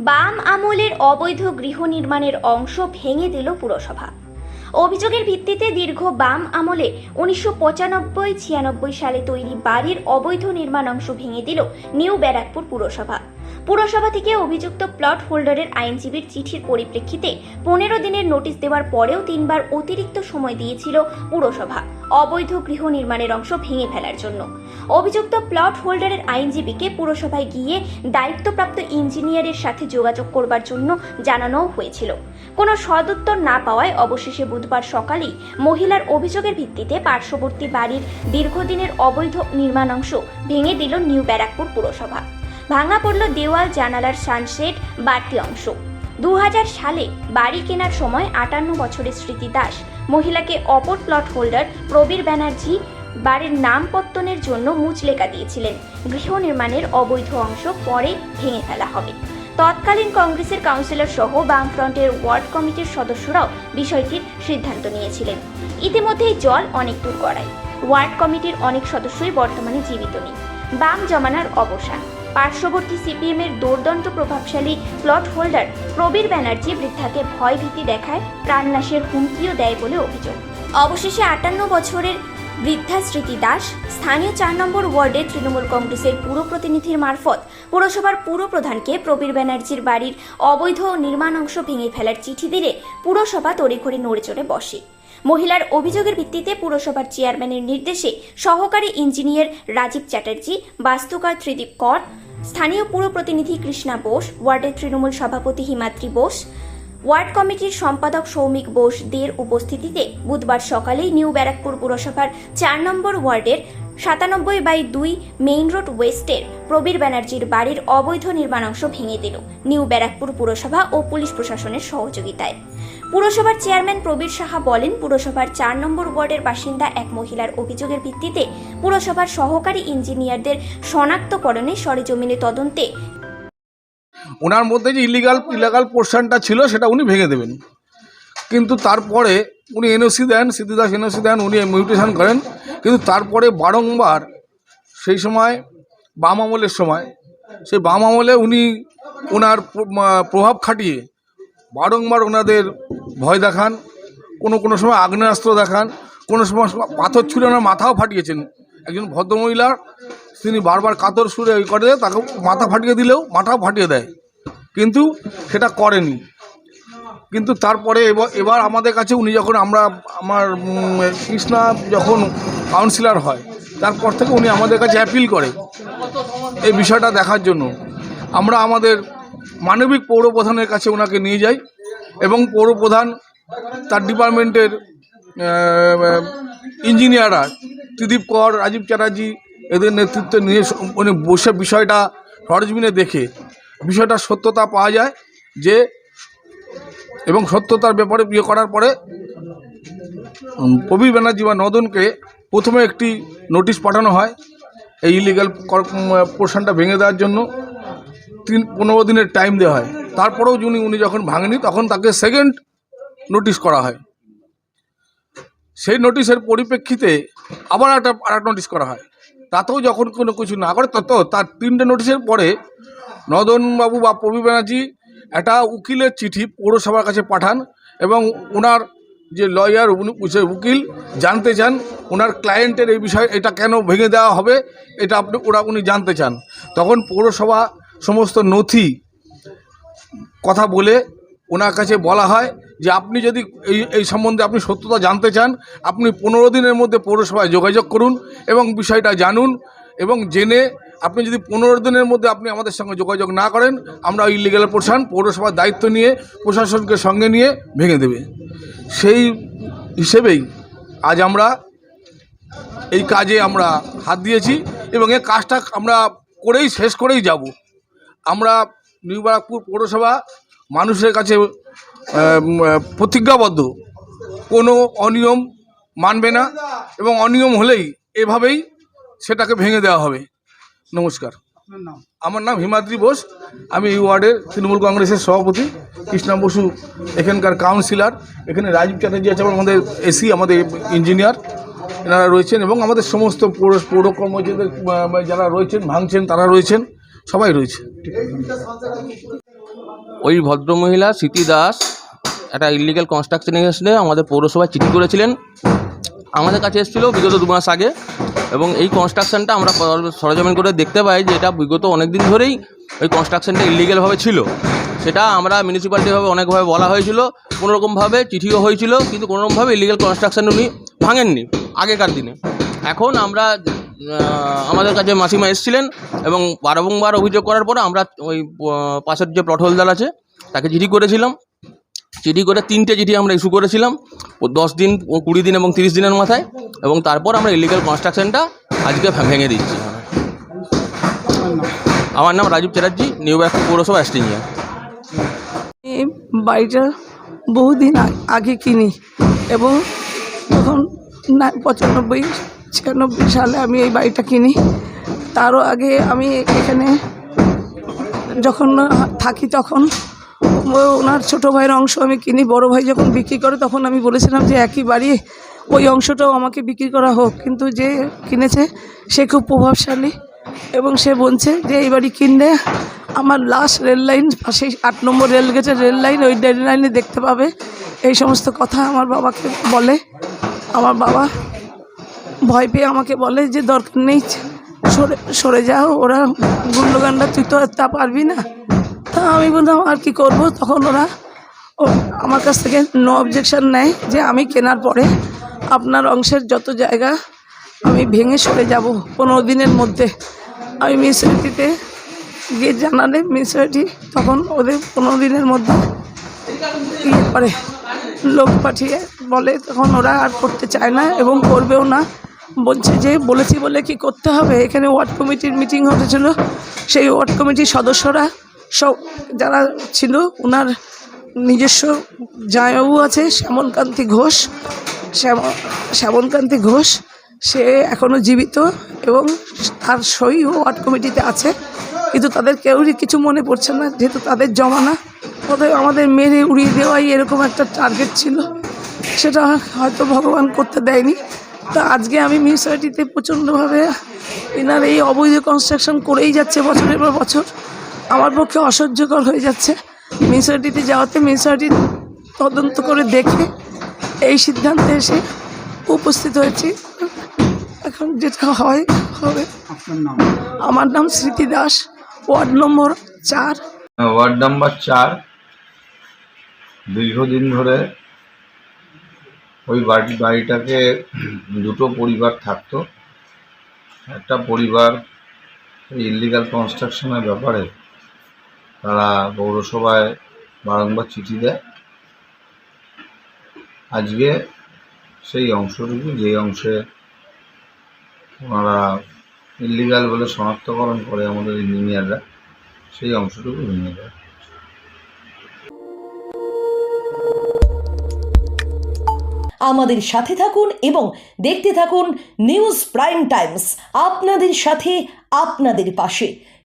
বাম আমলের অবৈধ গৃহ নির্মাণের অংশ ভেঙে দিল পুরসভা। অভিযোগের ভিত্তিতে দীর্ঘ বাম আমলে 1995-96 সালে তৈরি বাড়ির অবৈধ নির্মাণ অংশ ভেঙে দিল নিউ ব্যারাকপুর পুরসভা। পুরসভা থেকে অভিযুক্ত প্লট হোল্ডারের আইনজীবীর চিঠির পরিপ্রেক্ষিতে 15 দিনের নোটিশ দেওয়ার পরেও 3 বার অতিরিক্ত সময় দিয়েছিল পুরসভা অবৈধ গৃহ নির্মাণের অংশ ভেঙে ফেলার জন্য। অভিযুক্ত প্লট হোল্ডারের আইনজীবীকে পুরসভায় গিয়ে দায়িত্বপ্রাপ্ত ইঞ্জিনিয়ারের সাথে যোগাযোগ করবার জন্য জানানো হয়েছিল। কোনো সদুত্তর না পাওয়ায় অবশেষে বুধবার সকালেই মহিলার অভিযোগের ভিত্তিতে পার্শ্ববর্তী বাড়ির দীর্ঘদিনের অবৈধ নির্মাণ অংশ ভেঙে দিল নিউ ব্যারাকপুর পুরসভা। ভাঙা পড়ল দেওয়াল, জানালার সানশেড, বাড়তি অংশ। 2000 সালে বাড়ি কেনার সময় 58 বছরের স্মৃতি দাস মহিলাকে অপর প্লট হোল্ডার প্রবীর ব্যানার্জি বাড়ির নাম পত্তনের জন্য মুচলেকা দিয়েছিলেন। গৃহ নির্মাণের অবৈধ অংশ পরে ভেঙে ফেলা হবে। তৎকালীন কংগ্রেসের কাউন্সিলর সহ বামফ্রন্টের ওয়ার্ড কমিটির সদস্যরাও বিষয়টির সিদ্ধান্ত নিয়েছিলেন। ইতিমধ্যেই জল অনেক দূর গড়ায়। ওয়ার্ড কমিটির অনেক সদস্যই বর্তমানে জীবিত নেই। বাম জমানার অবসান। পার্শ্ববর্তী সিপিএমের দুর্দণ্ড প্রভাবশালী প্লট হোল্ডার প্রবীর ব্যানার্জি বৃদ্ধাকে ভয়ভীতি দেখায়, প্রাণনাশের হুমকিও দেয় বলে অভিযোগ। অবশেষে 58 বছরের বৃদ্ধা স্মৃতি দাস স্থানীয় 4 নম্বর ওয়ার্ডের তৃণমূল কংগ্রেসের পুর প্রতিনিধির মারফত পুরসভার পুরপ্রধানকে প্রবীর ব্যানার্জির বাড়ির অবৈধ নির্মাণ অংশ ভেঙে ফেলার চিঠি দিলে পুরসভা তড়িঘড়ি নড়েচড়ে বসে। মহিলার অভিযোগের ভিত্তিতে পুরসভার চেয়ারম্যানের নির্দেশে সহকারী ইঞ্জিনিয়ার রাজীব চ্যাটার্জি, বাস্তুকার ত্রিদীপ কর, স্থানীয় পুর প্রতিনিধি কৃষ্ণা বোস, ওয়ার্ডের তৃণমূল সভাপতি হিমাদ্রি বোস, ওয়ার্ড কমিটির সম্পাদক সৌমিক বোসদের উপস্থিতিতে বুধবার সকালেই নিউ ব্যারাকপুর পুরসভার 4 নম্বর ওয়ার্ডের 97/2 মেইন রোড ওয়েস্টের প্রবীর ব্যানার্জির বাড়ির অবৈধ নির্মাণ অংশ ভেঙে দিল নিউ ব্যারাকপুর পুরসভা ও পুলিশ প্রশাসনের সহযোগিতায়। পুরসভার চেয়ারম্যান প্রবীর সাহা বলেন, পুরসভার 4 নম্বর ওয়ার্ডের বাসিন্দা এক মহিলার অভিযোগের ভিত্তিতে পুরসভার সহকারী ইঞ্জিনিয়ারদের শনাক্তকরণে সরেজমিনে তদন্তে ওনার মধ্যে যে ইলিগাল পোর্শনটা ছিল সেটা উনি ভেঙে দেবেন, কিন্তু তারপরে উনি এনওসি দেন, সিদ্ধিদাস এনওসি দেন, উনি মিউটেশন করেন। কিন্তু তারপরে বারংবার সেই সময় বাম আমলের সময় সেই বাম আমলে উনি ওনার প্রভাব খাটিয়ে বারংবার ওনাদের ভয় দেখান, কোনো সময় আগ্নেয়াস্ত্র দেখান, কোনো সময় পাথর ছুঁড়ে ওনার মাথাও ফাটিয়েছেন। একজন ভদ্রমহিলার তিনি বারবার কাতর সুরে করে তাকে মাথা ফাটিয়ে দিলেও মাথাও ফাটিয়ে দেয়, কিন্তু সেটা করেনি। কিন্তু তারপরে এবার আমাদের কাছে উনি যখন আমার কৃষ্ণা যখন কাউন্সিলর হয় তারপর থেকে উনি আমাদের কাছে অ্যাপিল করে এই বিষয়টা দেখার জন্য। আমরা আমাদের মানবিক পৌরপ্রধানের কাছে ওনাকে নিয়ে যাই এবং পৌরপ্রধান তার ডিপার্টমেন্টের ইঞ্জিনিয়াররা ত্রিদীপ কর, রাজীব চ্যাটার্জি এদের নেতৃত্বে নিয়ে উনি বসে বিষয়টা সরজমিনে দেখে বিষয়টার সত্যতা পাওয়া যায় যে, এবং সত্যতার ব্যাপারে করার পরে প্রবীর ব্যানার্জি বা নদনকে প্রথমে একটি নোটিশ পাঠানো হয় এই ইলিগাল পোর্শনটা ভেঙে দেওয়ার জন্য। 15 দিনের টাইম দেওয়া হয়। তারপরেও উনি যখন ভাঙেনি তখন তাকে সেকেন্ড নোটিশ করা হয়। সেই নোটিশের পরিপ্রেক্ষিতে আবার একটা নোটিশ করা হয়। তাতেও যখন কোনো কিছু না করে তার 3টে নোটিশের পরে নদনবাবু বা প্রবীর ব্যানার্জি একটা উকিলের চিঠি পৌরসভার কাছে পাঠান এবং ওনার যে লয়ার উকিল জানতে চান ওনার ক্লায়েন্টের এই বিষয়ে এটা কেন ভেঙে দেওয়া হবে এটা উনি জানতে চান। তখন পৌরসভা সমস্ত নথি কথা বলে ওনার কাছে বলা হয় যে আপনি যদি এই সম্বন্ধে আপনি সত্যতা জানতে চান আপনি 15 দিনের মধ্যে পৌরসভায় যোগাযোগ করুন এবং বিষয়টা জানুন, এবং জেনে আপনি যদি 15 দিনের মধ্যে আপনি আমাদের সঙ্গে যোগাযোগ না করেন আমরা ইলিগাল পোর্শন পৌরসভার দায়িত্ব নিয়ে প্রশাসনকে সঙ্গে নিয়ে ভেঙে দেবে। সেই হিসেবেই আজ আমরা এই কাজে আমরা হাত দিয়েছি এবং এই কাজটা আমরা শেষ করেই যাব। আমরা নিউ ব্যারাকপুর পৌরসভা মানুষের কাছে প্রতিজ্ঞাবদ্ধ, কোনো অনিয়ম মানবে না এবং অনিয়ম হলেই এভাবেই সেটাকে ভেঙে দেওয়া হবে। নমস্কার, আমার নাম হিমাদ্রি বোস, আমি এই ওয়ার্ডের তৃণমূল কংগ্রেসের সভাপতি। কৃষ্ণা বসু এখানকার কাউন্সিলর, এখানে রাজীব চ্যাটার্জি আছে আমাদের এসি, আমাদের ইঞ্জিনিয়ার এনারা রয়েছেন এবং আমাদের সমস্ত পৌর কর্মচারীদের যারা রয়েছেন ভাঙছেন তারা রয়েছেন, সবাই রয়েছে। ওই ভদ্রমহিলা স্মৃতি দাস একটা ইলিগাল কনস্ট্রাকশন এসে আমাদের পৌরসভায় চিঠি করেছিলেন, আমাদের কাছে এসেছিল বিগত 2 মাস আগে। এবং এই কনস্ট্রাকশনটা আমরা সরজমিন করে দেখতে পাই যে এটা বিগত অনেক দিন ধরেই ওই কনস্ট্রাকশনটা ইলিগালভাবে ছিল। সেটা আমরা মিউনিসিপ্যালিটিভাবে অনেকভাবে বলা হয়েছিল, কোনোরকমভাবে চিঠিও হয়েছিল, কিন্তু কোনোরকমভাবে ইলিগাল কনস্ট্রাকশন উনি ভাঙেননি আগেকার দিনে। এখন আমরা আমাদের কাছে মাসিমা এসেছিলেন এবং বারংবার অভিযোগ করার পরে আমরা ওই পাশের যে প্লট হোল্ডার আছে তাকে চিঠি করেছিলাম। চিঠি করে 3টে চিঠি আমরা ইস্যু করেছিলাম 10 দিন, 20 দিন এবং 30 দিনের মাথায়, এবং তারপর আমরা ইলিগাল কনস্ট্রাকশনটা আজকে ভেঙে দিচ্ছি। আমার নাম রাজীব চ্যাটার্জি, নিউ ব্যারাকপুর পৌরসভা অ্যাসিস্ট্যান্ট। এই বাড়িটা বহুদিন আগে কিনি এবং তখন 95-96 সালে আমি এই বাড়িটা কিনি। তারও আগে আমি এখানে যখন থাকি তখন ওনার ছোটো ভাইয়ের অংশ আমি কিনি। বড় ভাই যখন বিক্রি করে তখন আমি বলেছিলাম যে একই বাড়ি ওই অংশটাও আমাকে বিক্রি করা হোক, কিন্তু যে কিনেছে সে খুব প্রভাবশালী এবং সে বলছে যে এই বাড়ি কিনলে আমার লাস্ট রেল লাইন পাশে 8 নম্বর রেলগেটের রেল লাইন, ওই রেল লাইনে দেখতে পাবে। এই সমস্ত কথা আমার বাবাকে বলে। আমার বাবা ভয় পেয়ে আমাকে বলে যে দরকার নেই, সরে যাও, ওরা গুন্ডগান্ডা, তুই তো তা পারবি না। তা আমি বললাম আর কি করব। তখন ওরা আমার কাছ থেকে নো অবজেকশন নেয় যে আমি কেনার পরে আপনার অংশের যত জায়গা আমি ভেঙে সরে যাব 15 দিনের মধ্যে। আমি মিউনিসিপ্যালিটিতে গিয়ে জানালে মিউনিসিপ্যালিটি তখন ওদের 15 দিনের মধ্যে ইয়ে করে, লোক পাঠিয়ে বলে। তখন ওরা আর করতে চায় না এবং করবেও না, বলছে যে বলেছি বলে কি করতে হবে। এখানে ওয়ার্ড কমিটির মিটিং হতেছিল, সেই ওয়ার্ড কমিটির সদস্যরা সব যারা ছিল, ওনার নিজস্ব জামাইবাবু আছে শ্যামনকান্তি ঘোষ, সে এখনও জীবিত এবং তার সই ওয়ার্ড কমিটিতে আছে, কিন্তু তাদের কেউরই কিছু মনে পড়ছে না, যেহেতু তাদের জমানা। অতএব আমাদের মেরে উড়িয়ে দেওয়াই এরকম একটা টার্গেট ছিল, সেটা হয়তো ভগবান করতে দেয়নি। তা আজকে আমি মিউনিসিপ্যালিটিতে প্রচণ্ডভাবে এনার এই অবৈধ কনস্ট্রাকশন করেই যাচ্ছে বছরের পর বছর, আমার পক্ষে অসহ্যকর হয়ে যাচ্ছে। মিউনিসিপ্যালিটিতে যাওয়াতে মিউনিসিপ্যালিটি তদন্ত করে দেখে এই সিদ্ধান্তে এসে উপস্থিত হয়েছি। এখন যেটা হয় হবে। আমার নাম Smriti Das, ward number 4। Ward number 4। দীর্ঘদিন ধরে ওই বাড়িটাকে 2টো পরিবার থাকতো। একটা পরিবার ইলিগাল কনস্ট্রাকশনের ব্যাপারে তারা পৌরসভায় বারংবার চিঠি দেয়। আজকে সেই অংশটুকু, যে অংশে ওনারা ইলিগাল বলে শনাক্তকরণ করে আমাদের ইঞ্জিনিয়াররা, সেই অংশটুকু ভেঙে দেয়। আমাদের সাথে থাকুন এবং দেখতে থাকুন নিউজ প্রাইম টাইমস, আপনাদের সাথে আপনাদের পাশে।